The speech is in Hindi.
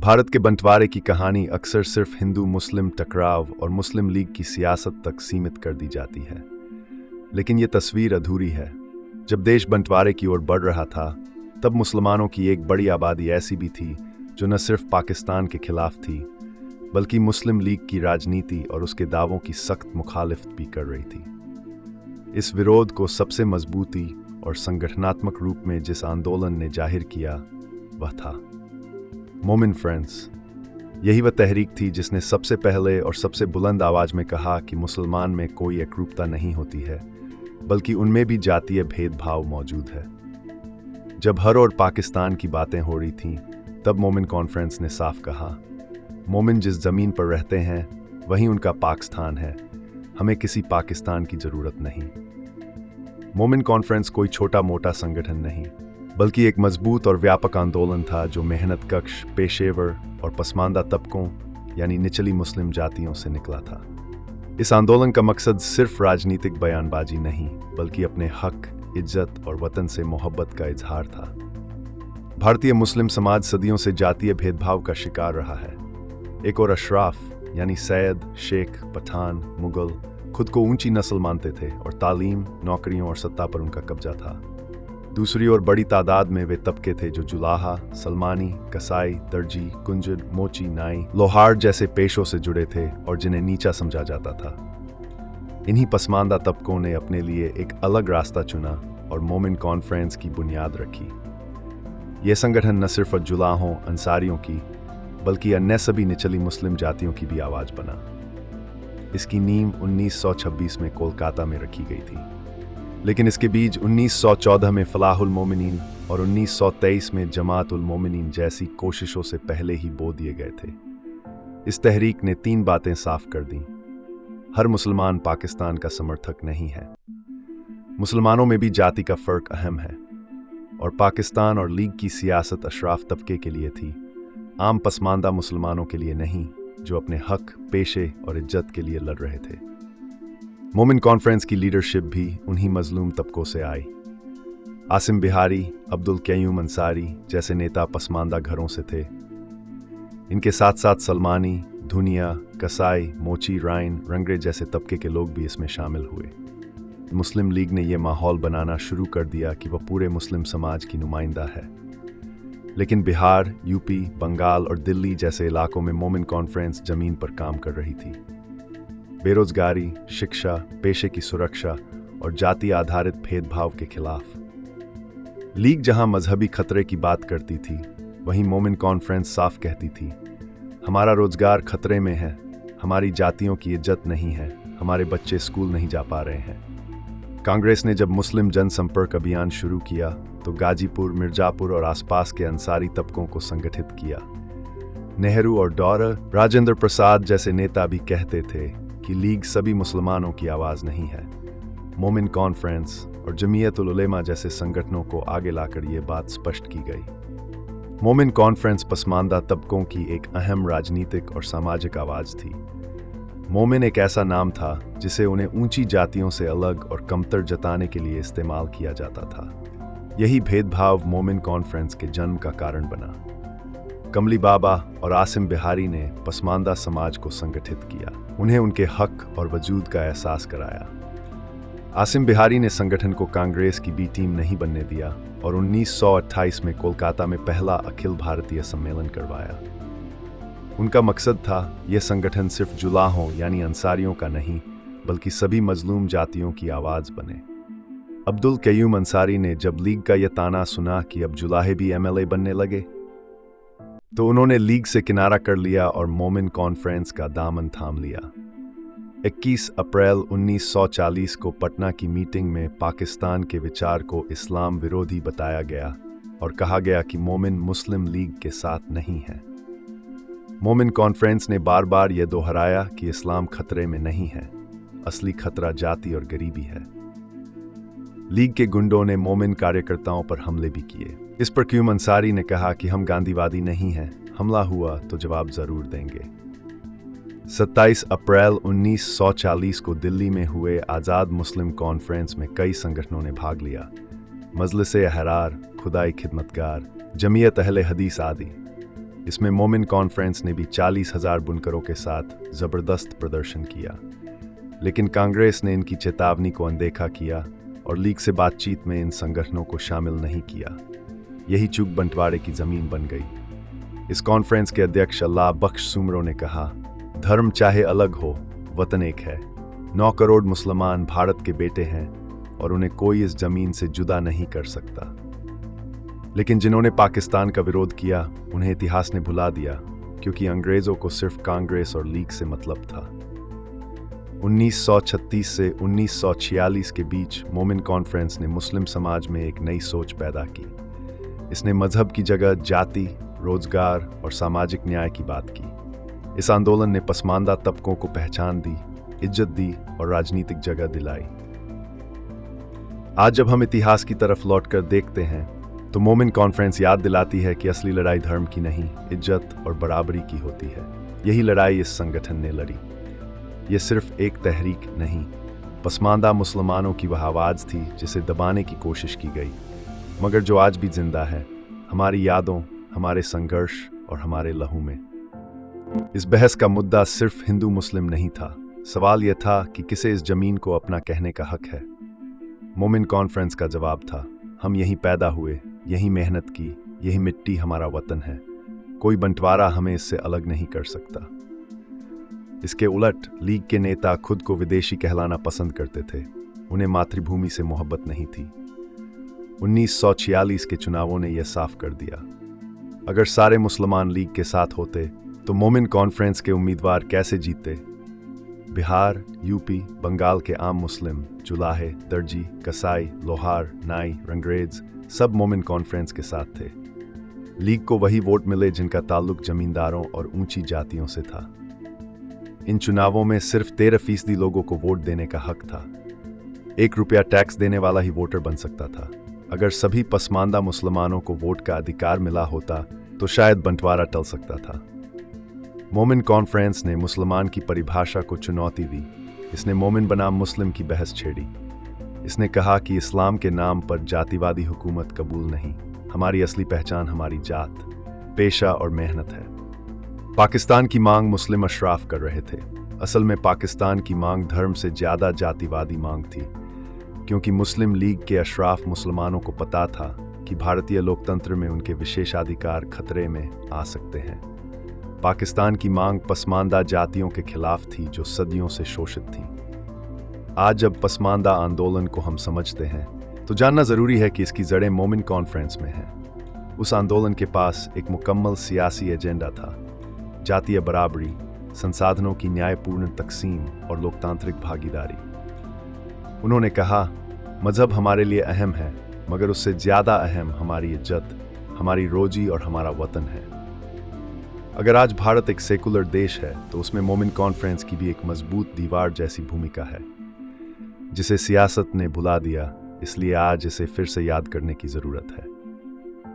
भारत के बंटवारे की कहानी अक्सर सिर्फ हिंदू मुस्लिम टकराव और मुस्लिम लीग की सियासत तक सीमित कर दी जाती है, लेकिन ये तस्वीर अधूरी है। जब देश बंटवारे की ओर बढ़ रहा था, तब मुसलमानों की एक बड़ी आबादी ऐसी भी थी जो न सिर्फ पाकिस्तान के खिलाफ थी, बल्कि मुस्लिम लीग की राजनीति और उसके दावों की सख्त मुखालिफत भी कर रही थी। इस विरोध को सबसे मजबूती और संगठनात्मक रूप में जिस आंदोलन ने जाहिर किया, वह था मोमिन फ्रेंड्स। यही वह तहरीक थी जिसने सबसे पहले और सबसे बुलंद आवाज में कहा कि मुसलमान में कोई एकरूपता नहीं होती है, बल्कि उनमें भी जातीय भेदभाव मौजूद है। जब हर और पाकिस्तान की बातें हो रही थीं, तब मोमिन कॉन्फ्रेंस ने साफ कहा, मोमिन जिस जमीन पर रहते हैं वहीं उनका पाकिस्तान है, हमें किसी पाकिस्तान की जरूरत नहीं। मोमिन कॉन्फ्रेंस कोई छोटा मोटा संगठन नहीं, बल्कि एक मजबूत और व्यापक आंदोलन था जो मेहनत कश, पेशेवर और पसमानदा तबकों यानी निचली मुस्लिम जातियों से निकला था। इस आंदोलन का मकसद सिर्फ राजनीतिक बयानबाजी नहीं, बल्कि अपने हक, इज्जत और वतन से मोहब्बत का इजहार था। भारतीय मुस्लिम समाज सदियों से जातीय भेदभाव का शिकार रहा है। एक और अशराफ यानी सैयद, शेख, पठान, मुगल खुद को ऊंची नस्ल मानते थे और तालीम, नौकरियों और सत्ता पर उनका कब्जा था। दूसरी ओर बड़ी तादाद में वे तबके थे जो जुलाहा, सलमानी, कसाई, दर्जी, कुंजर, मोची, नाई, लोहार जैसे पेशों से जुड़े थे और जिन्हें नीचा समझा जाता था। इन्हीं पसमानदा तबकों ने अपने लिए एक अलग रास्ता चुना और मोमिन कॉन्फ्रेंस की बुनियाद रखी। यह संगठन न सिर्फ जुलाहों, अंसारियों की, बल्कि अन्य सभी निचली मुस्लिम जातियों की भी आवाज बना। इसकी नींव 1926 में कोलकाता में रखी गई थी, लेकिन इसके बीज 1914 में फलाहुल मोमिनीन और 1923 में जमात उल मोमिनीन जैसी कोशिशों से पहले ही बो दिए गए थे। इस तहरीक ने 3 बातें साफ कर दी। हर मुसलमान पाकिस्तान का समर्थक नहीं है, मुसलमानों में भी जाति का फर्क अहम है, और पाकिस्तान और लीग की सियासत अशराफ तबके के लिए थी, आम पसमानदा मुसलमानों के लिए नहीं, जो अपने हक, पेशे और इज्जत के लिए लड़ रहे थे। मोमिन कॉन्फ्रेंस की लीडरशिप भी उन्हीं मजलूम तबकों से आई। आसिम बिहारी, अब्दुल क़य्यूम अंसारी जैसे नेता पसमानदा घरों से थे। इनके साथ साथ सलमानी, धुनिया, कसाई, मोची, राइन, रंगरे जैसे तबके के लोग भी इसमें शामिल हुए। मुस्लिम लीग ने यह माहौल बनाना शुरू कर दिया कि वह पूरे मुस्लिम समाज की नुमाइंदा है। लेकिन बिहार, यूपी, बंगाल और दिल्ली जैसे इलाकों में मोमिन कॉन्फ्रेंस जमीन पर काम कर रही थी। बेरोजगारी, शिक्षा, पेशे की सुरक्षा और जाति आधारित भेदभाव के खिलाफ। लीग जहां मजहबी खतरे की बात करती थी, वहीं मोमिन कॉन्फ्रेंस साफ कहती थी, हमारा रोजगार खतरे में है, हमारी जातियों की इज्जत नहीं है, हमारे बच्चे स्कूल नहीं जा पा रहे हैं। कांग्रेस ने जब मुस्लिम जनसंपर्क अभियान शुरू किया, तो गाजीपुर, मिर्जापुर और आसपास के अंसारी तबकों को संगठित किया। नेहरू और डॉलर राजेंद्र प्रसाद जैसे नेता भी कहते थे कि लीग सभी मुसलमानों की आवाज नहीं है। मोमिन कॉन्फ्रेंस और जमीयत उल उलेमा जैसे संगठनों को आगे लाकर यह बात स्पष्ट की गई। मोमिन कॉन्फ्रेंस पसमानदा तबकों की एक अहम राजनीतिक और सामाजिक आवाज थी। मोमिन एक ऐसा नाम था जिसे उन्हें ऊंची जातियों से अलग और कमतर जताने के लिए इस्तेमाल किया जाता था। यही भेदभाव मोमिन कॉन्फ्रेंस के जन्म का कारण बना। कमली बाबा और आसिम बिहारी ने पसमानदा समाज को संगठित किया, उन्हें उनके हक और वजूद का एहसास कराया। आसिम बिहारी ने संगठन को कांग्रेस की बी टीम नहीं बनने दिया और 1928 में कोलकाता में पहला अखिल भारतीय सम्मेलन करवाया। उनका मकसद था यह संगठन सिर्फ जुलाहों यानी अंसारियों का नहीं, बल्कि सभी मजलूम जातियों की आवाज बने। अब्दुल क़य्यूम अंसारी ने जब लीग का यह ताना सुना कि अब जुलाहे भी एमएलए बनने लगे, तो उन्होंने लीग से किनारा कर लिया और मोमिन कॉन्फ्रेंस का दामन थाम लिया। 21 अप्रैल 1940 को पटना की मीटिंग में पाकिस्तान के विचार को इस्लाम विरोधी बताया गया और कहा गया कि मोमिन मुस्लिम लीग के साथ नहीं है। मोमिन कॉन्फ्रेंस ने बार बार यह दोहराया कि इस्लाम खतरे में नहीं है, असली खतरा जाति और गरीबी है। लीग के गुंडों ने मोमिन कार्यकर्ताओं पर हमले भी किए। इस पर क़य्यूम अंसारी ने कहा कि हम गांधीवादी नहीं हैं, हमला हुआ तो जवाब जरूर देंगे। 27 अप्रैल 1940 को दिल्ली में हुए आज़ाद मुस्लिम कॉन्फ्रेंस में कई संगठनों ने भाग लिया। मजलिस-ए-अहरार, खुदाई खिदमतगार, जमीयत अहले हदीस आदि। इसमें मोमिन कॉन्फ्रेंस ने भी 40,000 बुनकरों के साथ जबरदस्त प्रदर्शन किया, लेकिन कांग्रेस ने इनकी चेतावनी को अनदेखा किया और लीग से बातचीत में इन संगठनों को शामिल नहीं किया। यही चूक बंटवारे की जमीन बन गई। इस कॉन्फ्रेंस के अध्यक्ष अल्लाह बख्श सुमरो ने कहा, धर्म चाहे अलग हो, वतन एक है। 9 करोड़ मुसलमान भारत के बेटे हैं और उन्हें कोई इस जमीन से जुदा नहीं कर सकता। लेकिन जिन्होंने पाकिस्तान का विरोध किया उन्हें इतिहास ने भुला दिया, क्योंकि अंग्रेजों को सिर्फ कांग्रेस और लीग से मतलब था। 1936 से 1946 के बीच मोमिन कॉन्फ्रेंस ने मुस्लिम समाज में एक नई सोच पैदा की। इसने मजहब की जगह जाति, रोजगार और सामाजिक न्याय की बात की। इस आंदोलन ने पसमानदा तबकों को पहचान दी, इज्जत दी और राजनीतिक जगह दिलाई। आज जब हम इतिहास की तरफ लौटकर देखते हैं तो मोमिन कॉन्फ्रेंस याद दिलाती है कि असली लड़ाई धर्म की नहीं, इज्जत और बराबरी की होती है। यही लड़ाई इस संगठन ने लड़ी। ये सिर्फ एक तहरीक नहीं, पसमानदा मुसलमानों की वह आवाज़ थी जिसे दबाने की कोशिश की गई, मगर जो आज भी जिंदा है, हमारी यादों, हमारे संघर्ष और हमारे लहू में। इस बहस का मुद्दा सिर्फ हिंदू मुस्लिम नहीं था। सवाल यह था कि किसे इस जमीन को अपना कहने का हक है। मोमिन कॉन्फ्रेंस का जवाब था, हम यहीं पैदा हुए, यहीं मेहनत की, यही मिट्टी हमारा वतन है। कोई बंटवारा हमें इससे अलग नहीं कर सकता। इसके उलट लीग के नेता खुद को विदेशी कहलाना पसंद करते थे। उन्हें मातृभूमि से मोहब्बत नहीं थी। 1946 के चुनावों ने यह साफ कर दिया। अगर सारे मुसलमान लीग के साथ होते तो मोमिन कॉन्फ्रेंस के उम्मीदवार कैसे जीतते? बिहार, यूपी, बंगाल के आम मुस्लिम, जुलाहे, दर्जी, कसाई, लोहार, नाई, रंगरेज सब मोमिन कॉन्फ्रेंस के साथ थे। लीग को वही वोट मिले जिनका ताल्लुक जमींदारों और ऊंची जातियों से था। इन चुनावों में सिर्फ 13% लोगों को वोट देने का हक था। 1 रुपया टैक्स देने वाला ही वोटर बन सकता था। अगर सभी पसमानदा मुसलमानों को वोट का अधिकार मिला होता तो शायद बंटवारा टल सकता था। मोमिन कॉन्फ्रेंस ने मुसलमान की परिभाषा को चुनौती दी। इसने मोमिन बनाम मुस्लिम की बहस छेड़ी। इसने कहा कि इस्लाम के नाम पर जातिवादी हुकूमत कबूल नहीं। हमारी असली पहचान हमारी जात, पेशा और मेहनत है। पाकिस्तान की मांग मुस्लिम अशराफ कर रहे थे। असल में पाकिस्तान की मांग धर्म से ज्यादा जातिवादी मांग थी, क्योंकि मुस्लिम लीग के अशराफ मुसलमानों को पता था कि भारतीय लोकतंत्र में उनके विशेषाधिकार खतरे में आ सकते हैं। पाकिस्तान की मांग पसमानदा जातियों के खिलाफ थी जो सदियों से शोषित थी। आज जब पसमानदा आंदोलन को हम समझते हैं तो जानना जरूरी है कि इसकी जड़ें मोमिन कॉन्फ्रेंस में हैं। उस आंदोलन के पास एक मुकम्मल सियासी एजेंडा था, जातीय बराबरी, संसाधनों की न्यायपूर्ण तकसीम और लोकतांत्रिक भागीदारी। उन्होंने कहा, मजहब हमारे लिए अहम है, मगर उससे ज्यादा अहम हमारी इज्जत, हमारी रोजी और हमारा वतन है। अगर आज भारत एक सेकुलर देश है तो उसमें मोमिन कॉन्फ्रेंस की भी एक मजबूत दीवार जैसी भूमिका है, जिसे सियासत ने भुला दिया। इसलिए आज इसे फिर से याद करने की जरूरत है।